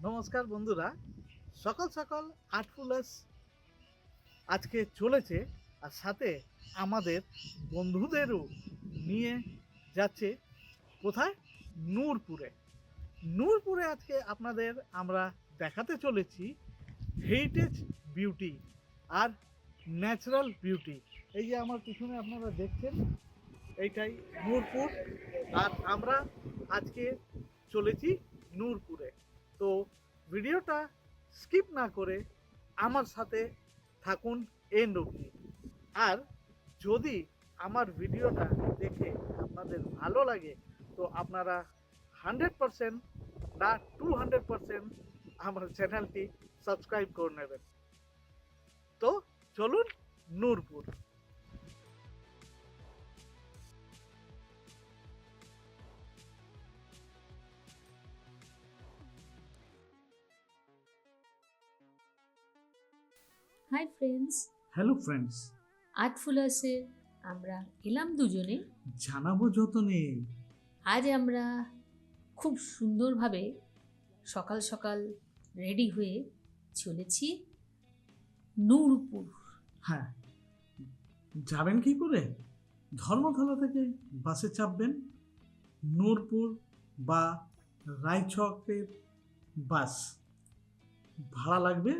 নমস্কার বন্ধুরা, সকাল সকাল আর্টফুলাস আজকে চলেছে আর সাথে আমাদের বন্ধুদেরও নিয়ে যাচ্ছে কোথায়? নূরপুরে। নূরপুরে আজকে আপনাদের আমরা দেখাতে চলেছি হেরিটেজ বিউটি আর ন্যাচারাল বিউটি। এই যে আমার পিছনে আপনারা দেখছেন, এইটাই নূরপুর। আর আমরা আজকে চলেছি নূরপুরে। তো ভিডিওটা স্কিপ না করে আমার সাথে থাকুন এন্ড অবধি। আর যদি আমার ভিডিওটা দেখে আপনাদের ভালো লাগে তো আপনারা 100% না 200% আমার চ্যানেলটি সাবস্ক্রাইব করে নেবেন। তো চলুন Noorpur. Hi friends, hello friends, আর্টফুলাসে আমরা এলাম দুজনে। জানাবো যতনে। আজ আমরা খুব সুন্দরভাবে সকাল সকাল রেডি হয়ে চলেছি নূরপুর। হ্যাঁ, যাবেন কি করে? ধর্মতলা থেকে বাসে চাপবেন, নূরপুর বা রায়চকের বাস ভাড়া লাগবে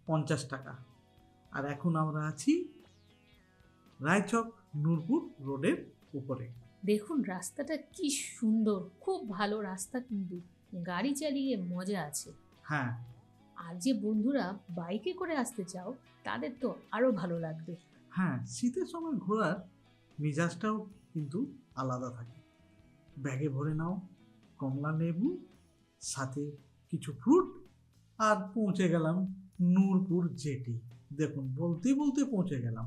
50 টাকা। আর এখন আমরা আছি রায়চক নূরপুর রোডের উপরে। দেখুন রাস্তাটা কি সুন্দর, খুব ভালো রাস্তা, কিন্তু গাড়ি চালিয়ে মজা আছে। হ্যাঁ আর যে বন্ধুরা বাইকে করে আসতে চাও তাদের তো আরও ভালো লাগবে। হ্যাঁ, শীতের সময় ঘোরার মেজাজটাও কিন্তু আলাদা থাকে। ব্যাগে ভরে নাও কমলা লেবু, সাথে কিছু ফ্রুট, আর পৌঁছে গেলাম নূরপুর জেটি। দেখুন, বলতে বলতে পৌঁছে গেলাম।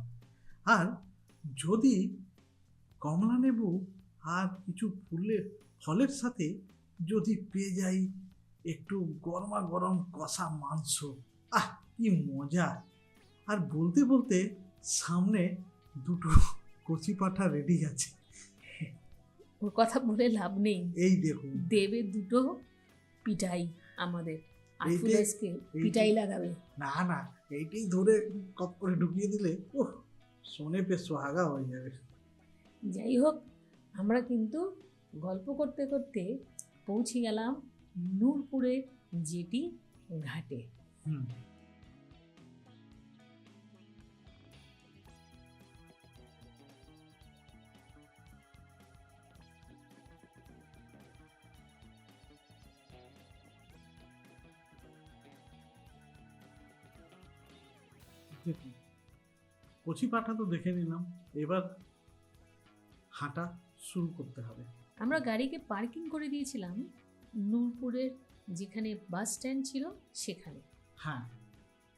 আর যদি কমলা লেবু আর কিছু ফলের সাথে যদি পেয়ে যাই একটু গরমা গরম কষা মাংস, আহ কি মজা! আর বলতে বলতে সামনে দুটো কচি পাঠা রেডি আছে। ওর কথা বলে লাভ নেই, এই দেখুন, দেবে দুটো পিটাই আমাদের। আর্টফুলাসকে পিটাই লাগাবে। না না, এইটাই ধরে কপ করে ঢুকিয়ে দিলে ওহ, শোনে পে সোহাগা হয়ে যাবে। যাই হোক, আমরা কিন্তু গল্প করতে করতে পৌঁছে গেলাম নূরপুরের জেটি ঘাটে। হুম, দেখুন, কচি পাঠা তো দেখে নিলাম, এবার হাঁটা শুরু করতে হবে। আমরা গাড়িকে পার্কিং করে দিয়েছিলাম নূরপুরের যেখানে বাস স্ট্যান্ড ছিল সেখানে। হ্যাঁ,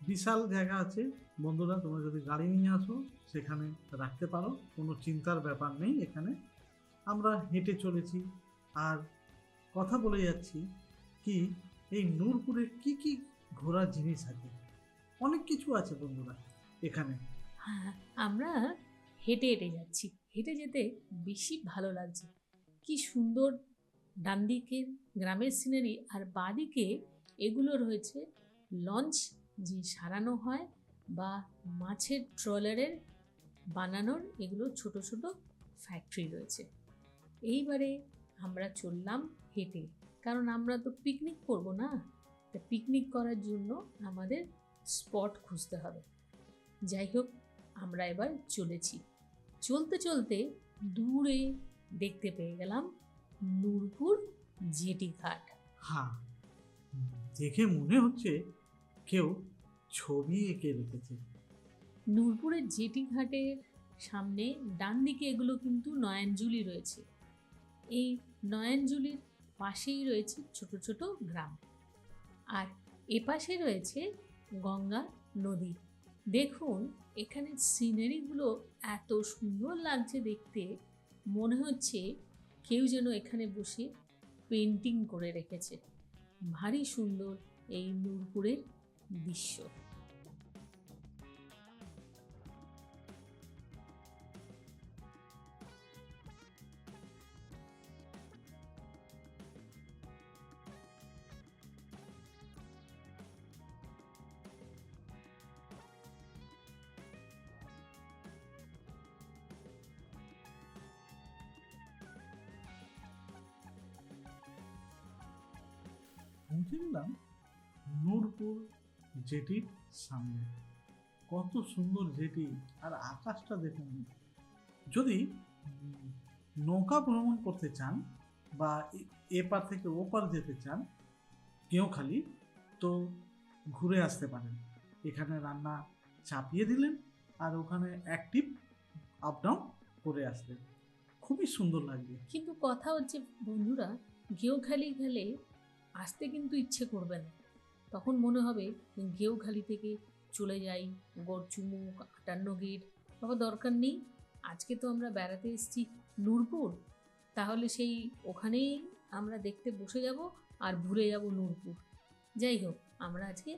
বিশাল জায়গা আছে বন্ধুরা, তোমরা যদি গাড়ি নিয়ে আসো সেখানে রাখতে পারো, কোনো চিন্তার ব্যাপার নেই। এখানে আমরা হেঁটে চলেছি আর কথা বলে যাচ্ছি কি এই নূরপুরে কি কি ঘোরার জিনিস আছে। অনেক কিছু আছে বন্ধুরা এখানে। হ্যাঁ, আমরা হেঁটে হেঁটে যাচ্ছি, হেঁটে যেতে বেশি ভালো লাগছে। কি সুন্দর ডান দিকে গ্রামের সিনারি, আর বাঁদিকে এগুলো রয়েছে লঞ্চ যে সারানো হয় বা মাছের ট্রলারের বানানোর এগুলো ছোট ছোট ফ্যাক্টরি রয়েছে। এইবারে আমরা চললাম হেঁটে, কারণ আমরা তো পিকনিক করব না, তা পিকনিক করার জন্য আমাদের স্পট খুঁজতে হবে। যাই হোক, আমরা এবার চলেছি। চলতে চলতে দূরে দেখতে পেয়ে গেলাম নূরপুর জেটি ঘাট। হ্যাঁ, দেখে মনে হচ্ছে কেউ ছবি এঁকে রেখেছে। নূরপুরের জেটি ঘাটের সামনে ডান দিকে এগুলো কিন্তু নয়নজুলি রয়েছে। এই নয়নজুলির পাশেই রয়েছে ছোট ছোট গ্রাম, আর এপাশে রয়েছে গঙ্গা নদী। দেখুন এখানে সিনারিগুলো এত সুন্দর লাগছে দেখতে, মনে হচ্ছে কেউ যেন এখানে বসে পেন্টিং করে রেখেছে। ভারী সুন্দর এই নূরপুরের দৃশ্য। পৌঁছে গেলাম নূরপুর জেটির সামনে। কত সুন্দর জেটি, আর আকাশটা দেখুন। যদি নৌকা ভ্রমণ করতে চান বা এপার থেকে ওপার যেতে চান কেউখালি, তো ঘুরে আসতে পারেন। এখানে রান্না চাপিয়ে দিলেন আর ওখানে অ্যাক্টিভ আপ ডাউন করে আসলেন, খুবই সুন্দর লাগবে। কিন্তু কথা হচ্ছে বন্ধুরা, গেঁওখালি গেলে আসতে কিন্তু ইচ্ছে করবে না। তখন মনে হবে গেঁওখালি থেকে চলে যাই গড়চুমুক, 58 গেট। বাবা দরকার নেই, আজকে তো আমরা বেড়াতে এসেছি নূরপুর, তাহলে সেই ওখানেই আমরা দেখতে বসে যাব আর ভুলে যাব নূরপুর। যাই হোক, আমরা আজকে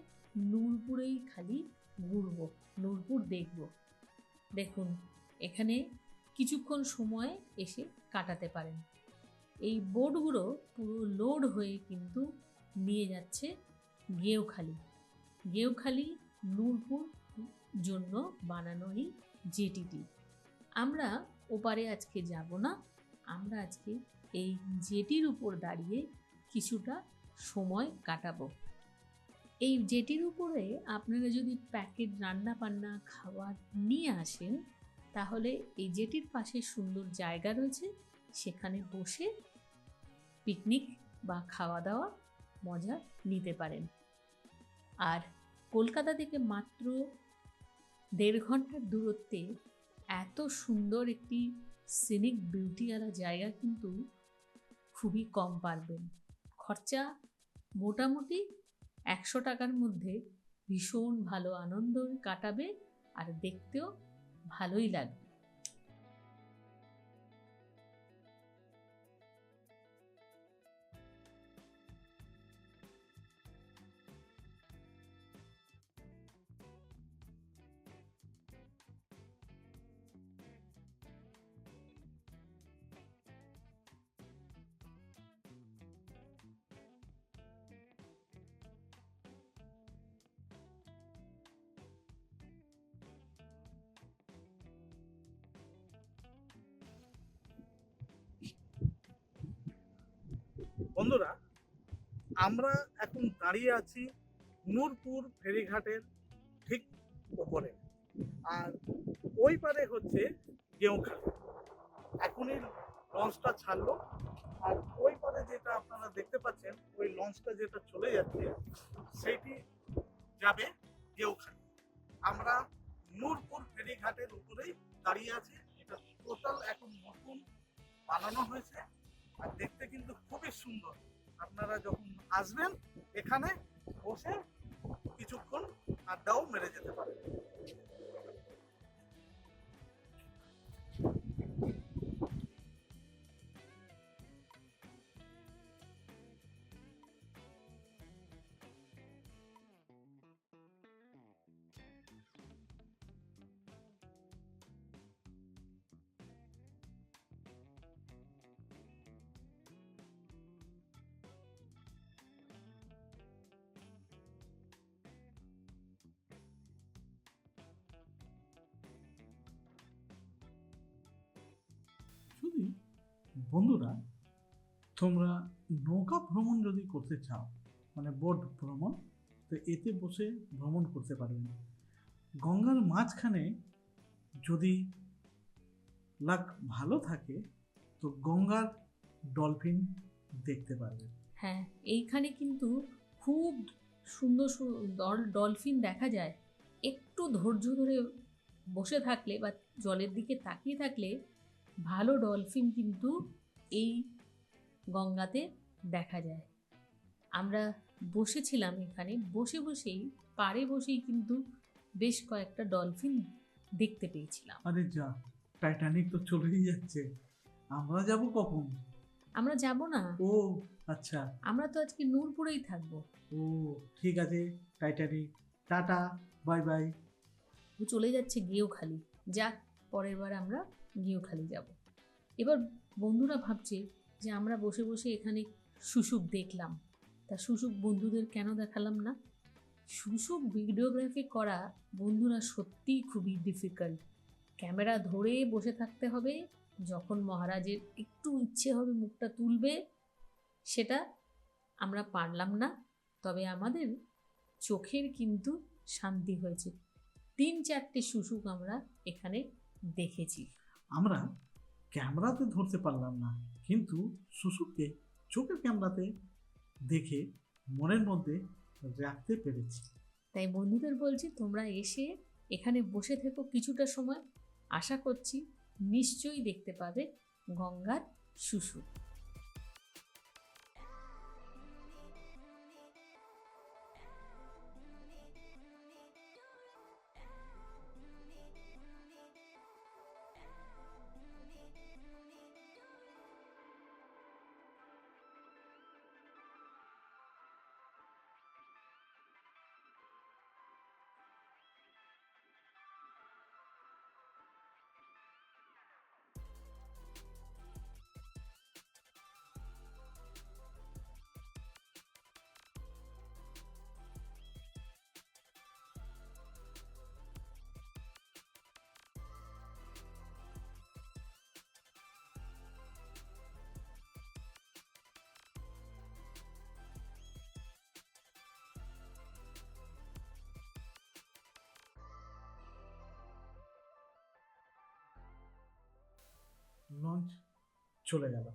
নূরপুরেই খালি ঘুরবো, নূরপুর দেখব। দেখুন, এখানে কিছুক্ষণ সময় এসে কাটাতে পারেন। এই বোটগুলো পুরো লোড হয়ে কিন্তু নিয়ে যাচ্ছে গেঁওখালি। গেঁওখালি নূরপুর জন্য বানানো এই জেটিটি। আমরা ওপারে আজকে যাব না, আমরা আজকে এই জেটির উপর দাঁড়িয়ে কিছুটা সময় কাটাবো। এই জেটির উপরে আপনারা যদি প্যাকেট রান্না বান্না খাবার নিয়ে আসেন, তাহলে এই জেটির পাশে সুন্দর জায়গা রয়েছে, সেখানে বসে পিকনিক বা খাওয়া দাওয়া মজা নিতে পারেন। আর কলকাতা থেকে মাত্র 1.5 ঘন্টার দূরত্বে এত সুন্দর একটি সিনিক বিউটিওয়ালা জায়গা কিন্তু খুবই কম পারবেন। খরচা মোটামুটি 100 টাকার মধ্যে ভীষণ ভালো আনন্দ কাটাবে আর দেখতেও ভালোই লাগবে। বন্ধুরা, আমরা এখন দাঁড়িয়ে আছি নূরপুর ফেরিঘাটের ঠিক উপরে, আর ওই পারে হচ্ছে গেঁওখালি। এখনই লঞ্চটা ছাড়লো, আর ওই পারে যেটা আপনারা দেখতে পাচ্ছেন, ওই লঞ্চটা যেটা চলে যাচ্ছে সেইটি যাবে গেঁওখালি। আমরা নূরপুর ফেরিঘাটের উপরেই দাঁড়িয়ে আছি। এটা টোটাল এখন নতুন বানানো হয়েছে, আর দেখতে কিন্তু খুবই সুন্দর। আপনারা যখন আসবেন এখানে বসে কিছুক্ষণ আড্ডাও মেরে যেতে পারেন। যদি বন্ধুরা তোমরা নৌকা ভ্রমণ যদি করতে চাও, মানে বোট ভ্রমণ, তো এতে বসে ভ্রমণ করতে পারবেন। গঙ্গার মাঝখানে যদি লাক ভালো থাকে তো গঙ্গার ডলফিন দেখতে পারবেন। হ্যাঁ, এইখানে কিন্তু খুব সুন্দর ডলফিন দেখা যায়। একটু ধৈর্য ধরে বসে থাকলে বা জলের দিকে তাকিয়ে থাকলে ভালো ডলফিন কিন্তু এই গঙ্গাতে দেখা যায়। আমরা বসেছিলাম এখানে, বসে বসেই পাড়ে বসেই কিন্তু বেশ কয়েকটা ডলফিন দেখতে পেয়েছিলাম। আরে যা, টাইটানিক তো চলেই যাচ্ছে, আমরা যাব কখন? আমরা যাব না, ও আচ্ছা, আমরা তো আজকে নূরপুরেই থাকবো। ও ঠিক আছে, টাইটানিক টাটা, বাই বাই। ও চলে যাচ্ছে গেঁওখালি। যাক, পরের বার আমরা গেঁওখালি যাব। এবার বন্ধুরা ভাবছে যে আমরা বসে বসে এখানে শুশুক দেখলাম, তা শুশুক বন্ধুদের কেন দেখালাম না? শুশুক ভিডিওগ্রাফি করা বন্ধুরা সত্যিই খুবই ডিফিকাল্ট। ক্যামেরা ধরে বসে থাকতে হবে, যখন মহারাজের একটু ইচ্ছে হবে মুখটা তুলবে, সেটা আমরা পারলাম না। তবে আমাদের চোখের কিন্তু শান্তি হয়েছে। 3-4টে শুশুক আমরা এখানে দেখেছি। আমরা ক্যামেরাতে ধরতে পারলাম না, কিন্তু শুশুককে চোখের ক্যামেরাতে দেখে মনের মধ্যে রাখতে পেরেছি। তাই বন্ধুদের বলছি, তোমরা এসে এখানে বসে থেকো কিছুটা সময়, আশা করছি নিশ্চয়ই দেখতে পাবে গঙ্গার শুশু। লঞ্চ চলে গেল,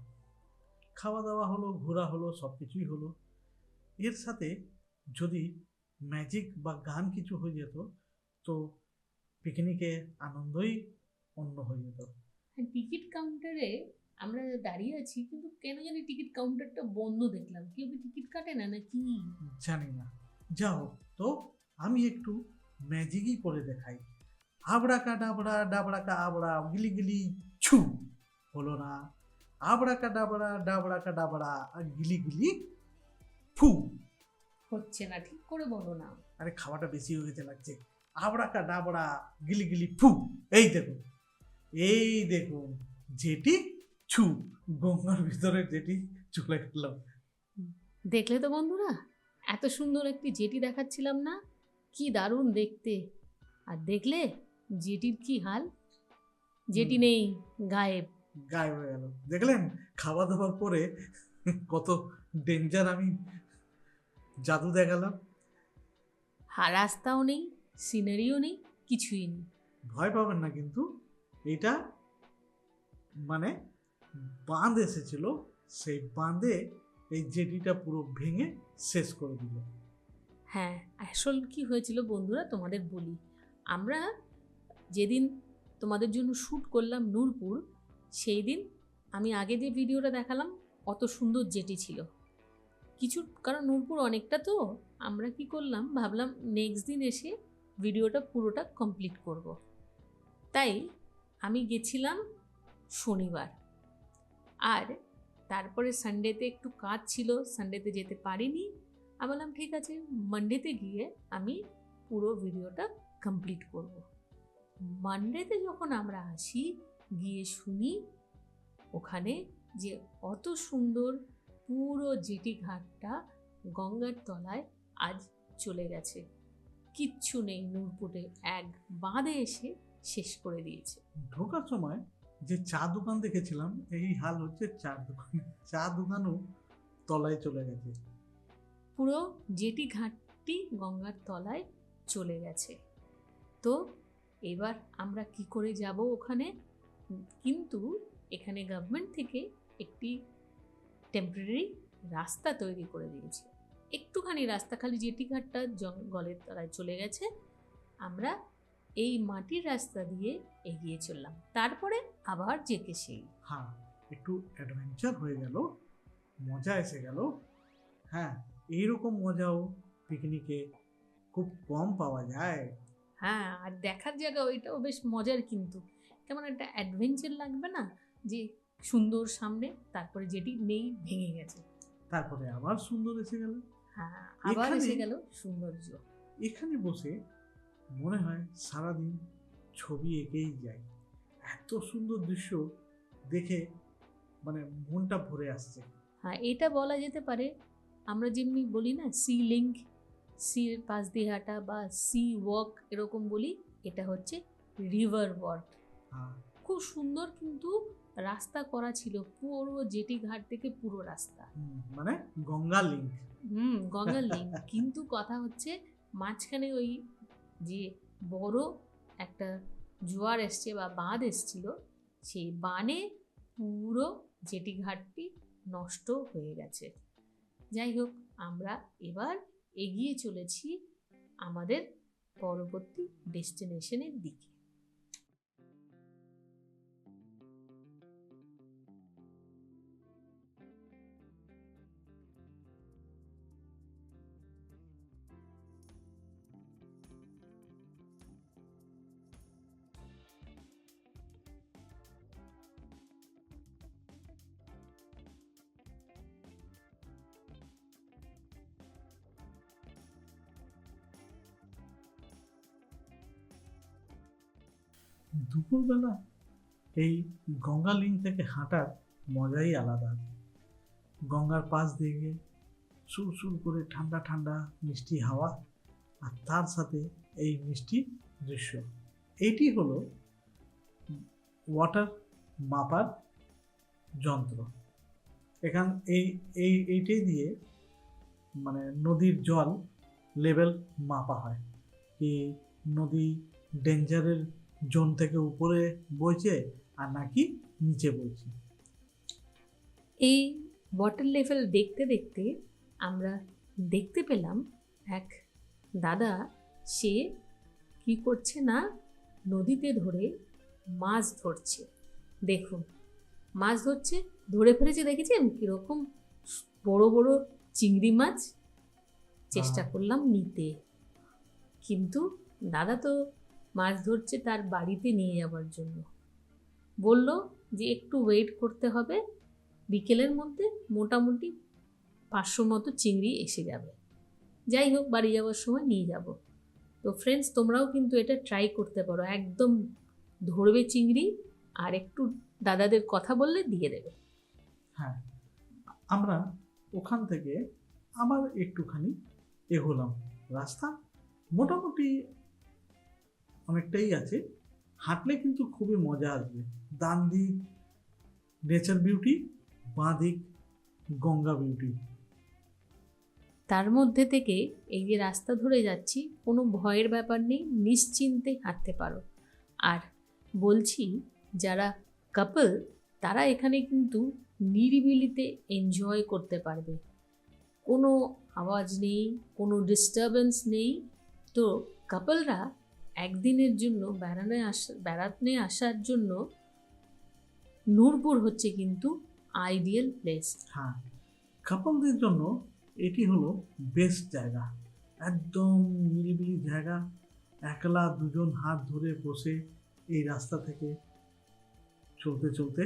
খাওয়া দাওয়া হলো, ঘোরা হলো, সব কিছুই হলো। এর সাথে যদি ম্যাজিক বা গান কিছু হয়ে যেত তো পিকনিকে আনন্দই অন্য হয়ে যেত। টিকিট কাউন্টারে আমরা দাঁড়িয়ে আছি, কিন্তু কেন জানি টিকিট কাউন্টারটা বন্ধ দেখলাম। কেউ কি টিকিট কাটে না নাকি? জানি না, যাও তো আমি একটু ম্যাজিকই করে দেখাই। আবড়া কা ডাবড়া ডাবড়া কা আবড়া গিলি গিলি ছু, হলো না? আবড়া কা ডাবড়া ডাবড়া কা ডাবড়া আর গিলি গিলি ফু। হচ্ছে না, ঠিক করে বলো না। আরে খাওয়াটা বেশি হয়ে গেছে লাগছে। আবড়া কা ডাবড়া গিলি গিলি ফু। এই দেখুন, এই দেখুন, যেটি ছু, গঙ্গার ভিতরে যেটি চলে গেল। দেখলে তো বন্ধুরা, এত সুন্দর একটি জেটি দেখাচ্ছিলাম না, কি দারুণ দেখতে। আর দেখলে জেটির কি হাল, জেটি নেই, গায়েব। গায়েব হয়ে গেল। দেখলেন খাওয়া দাওয়ার পরে কত ডেঞ্জার আমি জাদু দেখালাম। রাস্তাও নেই, সিনারিও নেই, কিছুই নেই। ভয় পাবেন না, কিন্তু এটা মানে বাঁধ এসেছিল, সেই বাঁধে এই জেটিটা পুরো ভেঙে শেষ করে দিল। হ্যাঁ, আসল কি হয়েছিল বন্ধুরা তোমাদের বলি। আমরা যেদিন তোমাদের জন্য শ্যুট করলাম নূরপুর, সেই দিন আমি আগে যে ভিডিওটা দেখালাম অত সুন্দর জেটি ছিল কিছু, কারণ নূরপুর অনেকটা তো, আমরা কি করলাম ভাবলাম নেক্সট দিন এসে ভিডিওটা পুরোটা কমপ্লিট করব। তাই আমি গেছিলাম শনিবার, আর তারপরে সানডেতে একটু কাজ ছিল, সানডেতে যেতে পারিনি। আমি বললাম ঠিক আছে, মানডেতে গিয়ে আমি পুরো ভিডিওটা কমপ্লিট করব। মানডেতে যখন আমরা আসি, গিয়ে শুনি ওখানে যে অত সুন্দর পুরো জেটি ঘাটটা গঙ্গার তলায় আজ চলে গেছে, কিচ্ছু নেই নূরপুরে, এক বাঁধে এসে শেষ করে দিয়েছে। ঢোকার সময় যে চা দোকান দেখেছিলাম, এই হাল হচ্ছে চা দোকান। চা দোকানও তলায় চলে গেছে। পুরো জেটি ঘাটটি গঙ্গার তলায় চলে গেছে। তো এবার আমরা কি করে যাব ওখানে? কিন্তু এখানে গভর্নমেন্ট থেকে একটি টেম্পোরারি রাস্তা তৈরি করে দিয়েছে, একটুখানি রাস্তা, খালি জেটি ঘাটটা জঙ্গলের তলায় চলে গেছে। আমরা এই মাটির রাস্তা দিয়ে এগিয়ে চললাম, তারপরে আবার যেতে সেই। হ্যাঁ, একটু অ্যাডভেঞ্চার হয়ে গেল, মজা এসে গেল। হ্যাঁ, এইরকম মজাও পিকনিকে খুব কম পাওয়া যায়। হ্যাঁ, আর দেখার জায়গা ওইটাও বেশ মজার, কিন্তু কেমন একটা অ্যাডভেঞ্চার লাগবে না, যে সুন্দর সামনে, তারপরে যেটি নেই, ভেঙে গেছে, তারপরে আবার সুন্দর এসে গেল। হ্যাঁ আবার এখানে- এসে গেল সৌন্দর্য। এখানে বসে মনে হয় সারাদিন ছবি এঁকেই যায়। এত সুন্দর দৃশ্য দেখে মানে মনটা ভরে আসছে। হ্যাঁ, এটা বলা যেতে পারে, আমরা যেমনি বলি না সি লিঙ্ক, সির পাশ দিয়ে হাঁটা বা সি ওয়াক এরকম বলি, এটা হচ্ছে রিভার ওয়াক। হ্যাঁ, খুব সুন্দর কিন্তু রাস্তা করা ছিল, পুরো জেটি ঘাট থেকে পুরো রাস্তা। মানে গঙ্গা লিঙ্ক। গঙ্গার লিঙ্ক। কিন্তু কথা হচ্ছে মাঝখানে ওই যে বড় একটা জোয়ার এসছে বা বাঁধ এসছিল, সেই বানে পুরো জেটি ঘাটটি নষ্ট হয়ে গেছে। যাই হোক, আমরা এবার এগিয়ে চলেছি আমাদের পরবর্তী ডেস্টিনেশনের দিকে। দুপুরবেলা এই গঙ্গা লিঙ্ক থেকে হাঁটার মজাই আলাদা। গঙ্গার পাশ দিয়ে সুর করে ঠান্ডা ঠান্ডা মিষ্টি হাওয়া, আর তার সাথে এই মিষ্টি দৃশ্য। এইটি হলো ওয়াটার মাপার যন্ত্র। এখান এইটাই দিয়ে মানে নদীর জল লেভেল মাপা হয়, কি নদী ডেঞ্জারের জোন থেকে উপরে বইছে আর নাকি নিচে বইছে। এই ওয়াটার লেভেল দেখতে দেখতে আমরা দেখতে পেলাম এক দাদা, সে কি করছে না, নদীতে ধরে মাছ ধরছে। দেখুন, মাছ ধরছে, ধরে ফেলেছে, দেখেছেন কীরকম বড় বড় চিংড়ি মাছ। চেষ্টা করলাম নিতে, কিন্তু দাদা তো মাছ ধরছে তার বাড়িতে নিয়ে যাওয়ার জন্য। বলল যে একটু ওয়েট করতে হবে, বিকেলের মধ্যে মোটামুটি 500 মতো চিংড়ি এসে যাবে। যাই হোক, বাড়ি যাওয়ার সময় নিয়ে যাব। তো ফ্রেন্ডস, তোমরাও কিন্তু এটা ট্রাই করতে পারো। একদম ধরবে চিংড়ি আর একটু দাদাদের কথা বললে দিয়ে দেবে। হ্যাঁ, আমরা ওখান থেকে আবার একটুখানি এগোলাম। রাস্তা মোটামুটি অনেকটাই আছে, হাঁটলে কিন্তু খুবই মজা আসবে। ডান দিক নেচার বিউটি, বাঁ দিক গঙ্গা বিউটি। তার মধ্যে থেকে এই যে রাস্তা ধরে যাচ্ছি, কোনো ভয়ের ব্যাপার নেই, নিশ্চিন্তে হাঁটতে পারো। আর বলছি, যারা কাপল তারা এখানে কিন্তু নিরিবিলিতে এনজয় করতে পারবে। কোনো আওয়াজ নেই, কোনো ডিস্টারবেন্স নেই। তো কাপলরা একদিনের জন্য বেড়াতে আসার জন্য নূরপুর হচ্ছে কিন্তু আইডিয়াল প্লেস। হ্যাঁ, কাপলদের জন্য এটি হলো বেস্ট জায়গা। একদম নিরিবিলি জায়গা, একলা দুজন হাত ধরে বসে এই রাস্তা থেকে চলতে চলতে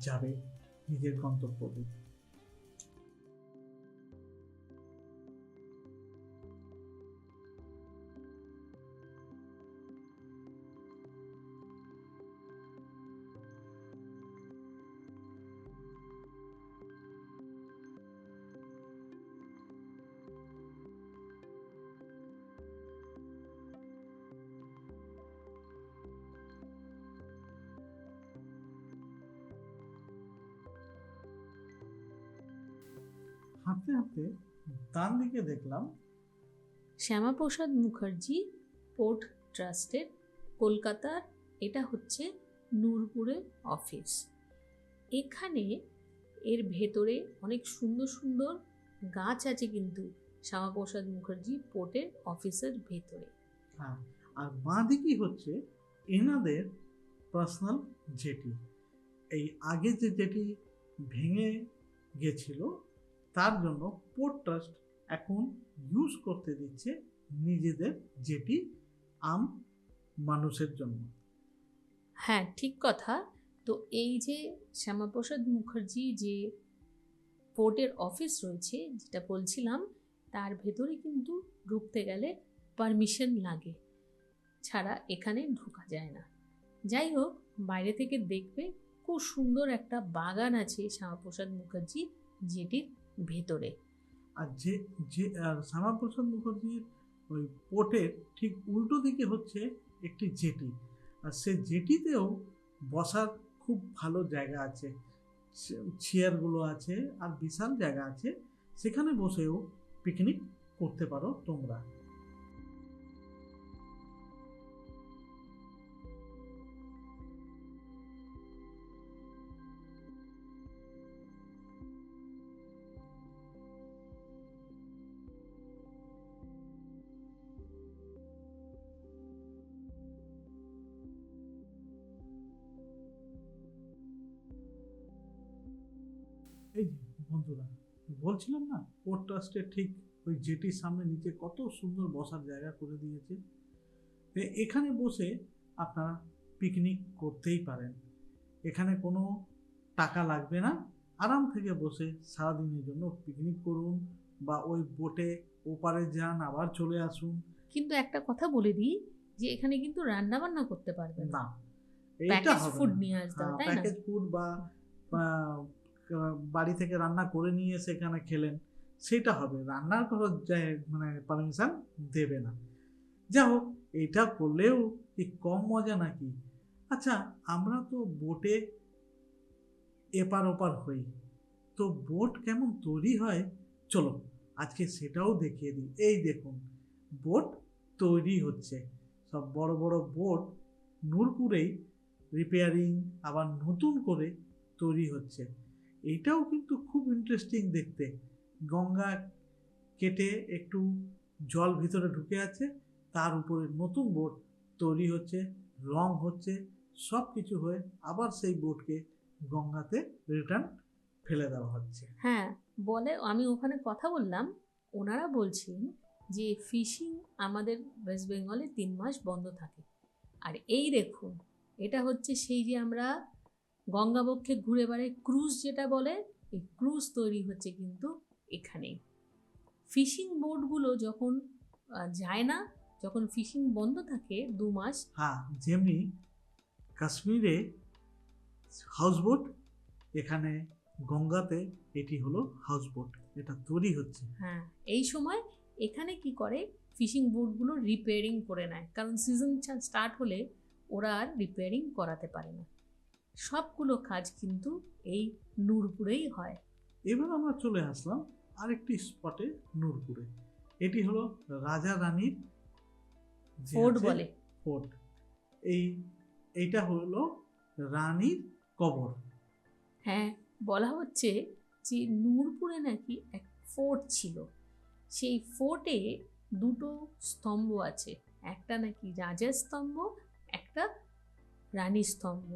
যাবে নিজের গন্তব্যে। হাঁটতে হাঁটতে ডান দিকে দেখলাম শ্যামাপ্রসাদ মুখার্জি পোর্ট ট্রাস্টের কলকাতার এটা হচ্ছে নূরপুরের অফিস। এখানে এর ভেতরে অনেক সুন্দর সুন্দর গাছ আছে কিন্তু শ্যামাপ্রসাদ মুখার্জি পোর্টের অফিসের ভেতরে। হ্যাঁ, আর বাঁ দিকেই হচ্ছে এনাদের পার্সোনাল জেটি। এই আগে যে জেটি ভেঙে গেছিল, তার জন্য পোর্ট ট্রাস্ট এখন ইউজ করতে দিচ্ছে নিজেদের জেটি আম মানুষের জন্য। হ্যাঁ, ঠিক কথা। তো এই যে শ্যামাপ্রসাদ মুখার্জি যে পোর্টের অফিস রয়েছে, যেটা বলছিলাম, তার ভেতরে কিন্তু ঢুকতে গেলে পারমিশন লাগে, ছাড়া এখানে ঢোকা যায় না। যাই হোক, বাইরে থেকে দেখবে খুব সুন্দর একটা বাগান আছে শ্যামাপ্রসাদ মুখার্জি জেটির ভেতরে। আর আর শ্যামাপ্রসাদ মুখার্জির ওই পোর্টের ঠিক উল্টো দিকে হচ্ছে একটি জেটি। আর সে জেটিতেও বসার খুব ভালো জায়গা আছে, চেয়ারগুলো আছে আর বিশাল জায়গা আছে, সেখানে বসেও পিকনিক করতে পারো তোমরা। এই যে বন্ধুরা, বলছিলাম না পোর্ট ট্রাস্টের ঠিক ওই জেটির সামনে নিচে কত সুন্দর বসার জায়গা করে দিয়েছে। এখানে বসে আপনারা পিকনিক করতেই পারেন। এখানে কোনো টাকা লাগবে না, আরাম থেকে বসে সারাদিনের জন্য পিকনিক করুন বা ওই বোটে ওপারে যান আবার চলে আসুন। কিন্তু একটা কথা বলে দিই যে এখানে কিন্তু রান্না বান্না করতে পারবেন না, এইটা প্যাকেজ হবে ফুড না। নিয়ে আসতে হ্যাঁ, হবে, তাই না? প্যাকেজ ফুড বা বাড়ি থেকে রান্না করে নিয়ে এসে এখানে খেলেন, সেটা হবে। রান্নার কোনো মানে পারমিশন দেবে না। যা হোক, এটা করলেও কি কম মজা নাকি? আচ্ছা, আমরা তো বোটে এপার ওপার হই, তো বোট কেমন তৈরি হয় চলো আজকে সেটাও দেখিয়ে দিই। এই দেখুন, বোট তৈরি হচ্ছে। সব বড় বড় বোট নূরপুরেই রিপেয়ারিং আবার নতুন করে তৈরি হচ্ছে। এটাও কিন্তু খুব ইন্টারেস্টিং দেখতে। গঙ্গা কেটে একটু জল ভিতরে ঢুকে আছে, তার উপরে নতুন বোট তৈরি হচ্ছে, রং হচ্ছে, সব কিছু হয়ে আবার সেই বোটকে গঙ্গাতে রিটার্ন ফেলে দেওয়া হচ্ছে। হ্যাঁ, বলে আমি ওখানে কথা বললাম, ওনারা বলছেন যে ফিশিং আমাদের ওয়েস্ট বেঙ্গলে 3 মাস বন্ধ থাকে। আর এই দেখুন, এটা হচ্ছে সেই যে আমরা গঙ্গাবক্ষে ঘুরে বেড়াই ক্রুজ যেটা বলে, এই ক্রুজ তৈরি হচ্ছে কিন্তু এখানেই। ফিশিং বোটগুলো যখন যায় না, যখন ফিশিং বন্ধ থাকে 2 মাস। হ্যাঁ, যেমনি কাশ্মীরে হাউসবোট, এখানে গঙ্গাতে এটি হলো হাউসবোট, এটা তৈরি হচ্ছে। হ্যাঁ, এই সময় এখানে কি করে ফিশিং বোটগুলো রিপেয়ারিং করে নেয়, কারণ সিজন স্টার্ট হলে ওরা আর রিপেয়ারিং করাতে পারে না। সবগুলো কাজ কিন্তু এই নূরপুরেই হয়। এবার আমরা চলে আসলাম আরেকটি স্পটে নূরপুরে। এটি হলো রাজা রানীর যে ফোর্ট আছে বলে। ফোর্ট। এইটা হলো রানীর কবর। হ্যাঁ, বলা হচ্ছে যে নূরপুরে নাকি এক ফোর্ট ছিল, সেই ফোর্টে 2টো স্তম্ভ আছে, একটা নাকি রাজার স্তম্ভ, একটা রানীর স্তম্ভ।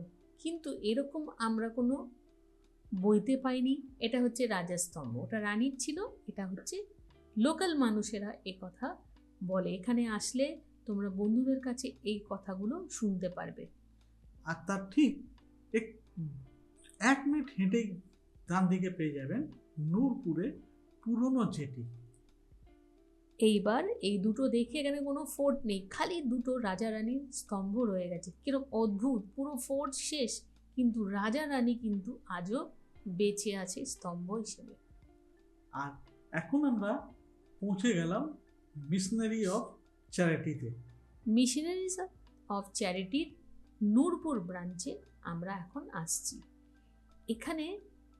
কিন্তু এরকম আমরা কোনো বইতে পাইনি। এটা হচ্ছে রাজার স্তম্ভ, ওটা রানীর ছিল। এটা হচ্ছে লোকাল মানুষেরা এ কথা বলে, এখানে আসলে তোমরা বন্ধুদের কাছে এই কথাগুলো শুনতে পারবে। আর তার ঠিক এক 1 মিনিট হেঁটেই ডান দিকে পেয়ে যাবেন নূরপুরে পুরনো জেটি। এইবার এই দুটো দেখে এখানে কোনো ফোর্ট নেই, খালি 2টো রাজা রানীর স্তম্ভ রয়ে গেছে। কিরকম অদ্ভুত, পুরো ফোর্ট শেষ কিন্তু রাজা রানী কিন্তু আজও বেঁচে আছে স্তম্ভ হিসেবে। আর এখন আমরা পৌঁছে গেলাম মিশনারি অফ চ্যারিটিতে। মিশনারিজ অফ চ্যারিটির নূরপুর ব্রাঞ্চে আমরা এখন আসছি।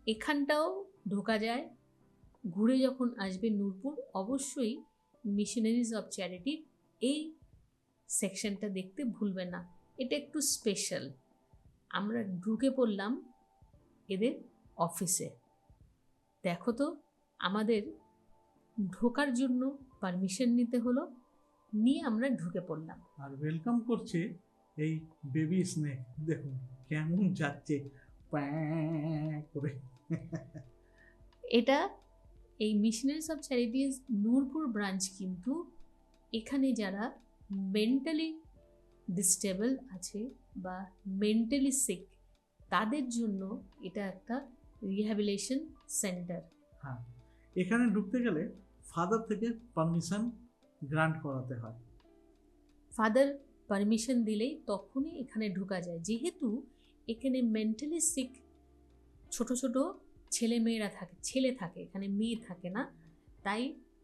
এখানটাও ঢোকা যায়। ঘুরে যখন আসবে নূরপুর, অবশ্যই মিশনারিজ অফ চ্যারিটির এই সেকশনটা দেখতে ভুলবেন না, এটা একটু স্পেশাল। আমরা ঢুকে পড়লাম এদের অফিসে। দেখো তো, আমাদের ঢোকার জন্য পারমিশন নিতে হলো, নিয়ে আমরা ঢুকে পড়লাম। আর ওয়েলকাম করছে এই বেবি স্নেক, দেখুন কেমন যাচ্ছে প্যাঁ করে। এটা এই missionaries of charities Nurpur branch, কিন্তু এখানে যারা মেন্টালি ডিস্টেবল আছে বা মেন্টালি সিক, তাদের জন্য এটা একটা রিহ্যাবিলিটেশন সেন্টার। হ্যাঁ, এখানে ঢুকতে গেলে ফাদার থেকে পারমিশন গ্রান্ট করাতে হয়। ফাদার পারমিশন দিলেই তখনই এখানে ঢোকা যায়, যেহেতু এখানে মেন্টালি সিক ছোট ছোট ছেলেমেয়েরা থাকে, ছেলে থাকে এখানে, মেয়ে থাকে না। তাই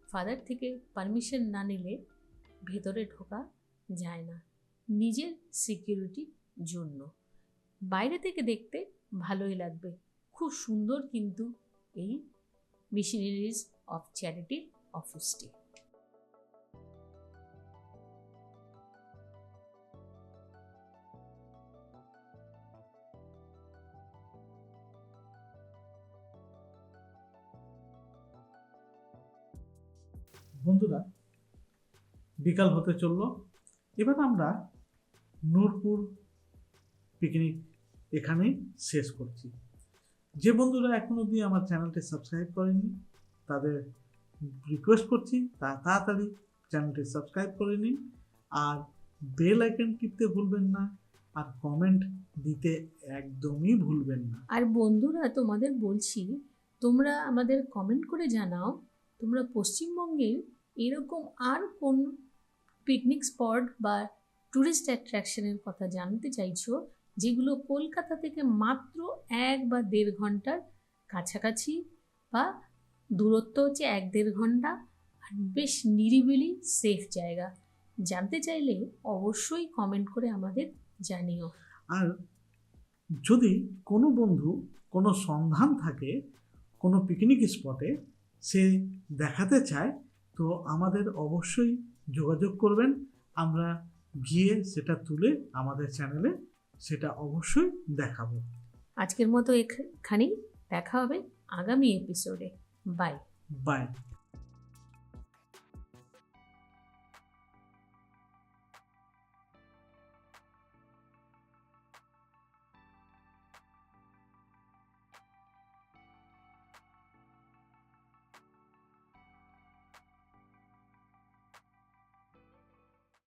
ফাদার থেকে পারমিশন না নিলে ভেতরে ঢোকা যায় না। নিজের সিকিউরিটির জন্য। বাইরে থেকে দেখতে ভালোই লাগবে, খুব সুন্দর কিন্তু এই মিশনারিজ অফ চ্যারিটির অফিসটি। বন্ধুরা, বিকাল হতে চললো, এবার আমরা নূরপুর পিকনিক এখানেই শেষ করছি। যে বন্ধুরা এখন অবধি আমার চ্যানেলটি সাবস্ক্রাইব করেনি তাদের রিকোয়েস্ট করছি তাড়াতাড়ি চ্যানেলটি সাবস্ক্রাইব করে নিন, আর বেল আইকন টিপতে ভুলবেন না, আর কমেন্ট দিতে একদমই ভুলবেন না। আর বন্ধুরা, তোমাদের বলছি, তোমরা আমাদের কমেন্ট করে জানাও তোমরা পশ্চিমবঙ্গের এরকম আর কোন পিকনিক স্পট বা ট্যুরিস্ট অ্যাট্রাকশনের কথা জানতে চাইছো, যেগুলো কলকাতা থেকে মাত্র 1 বা 1.5 ঘন্টার কাছাকাছি, বা দূরত্ব হচ্ছে 1-1.5 ঘন্টা, আর বেশ নিরিবিলি সেফ জায়গা। জানতে চাইলে অবশ্যই কমেন্ট করে আমাদের জানিও। আর যদি কোনো বন্ধু কোনো সন্ধান থাকে কোনো পিকনিক স্পটে, সে দেখাতে চায়, তো আমাদের অবশ্যই যোগাযোগ করবেন। আমরা গিয়ে সেটা তুলে আমাদের চ্যানেলে সেটা অবশ্যই দেখাবো। আজকের মতো এখানেই, দেখা হবে আগামী এপিসোডে। বাই। বাই।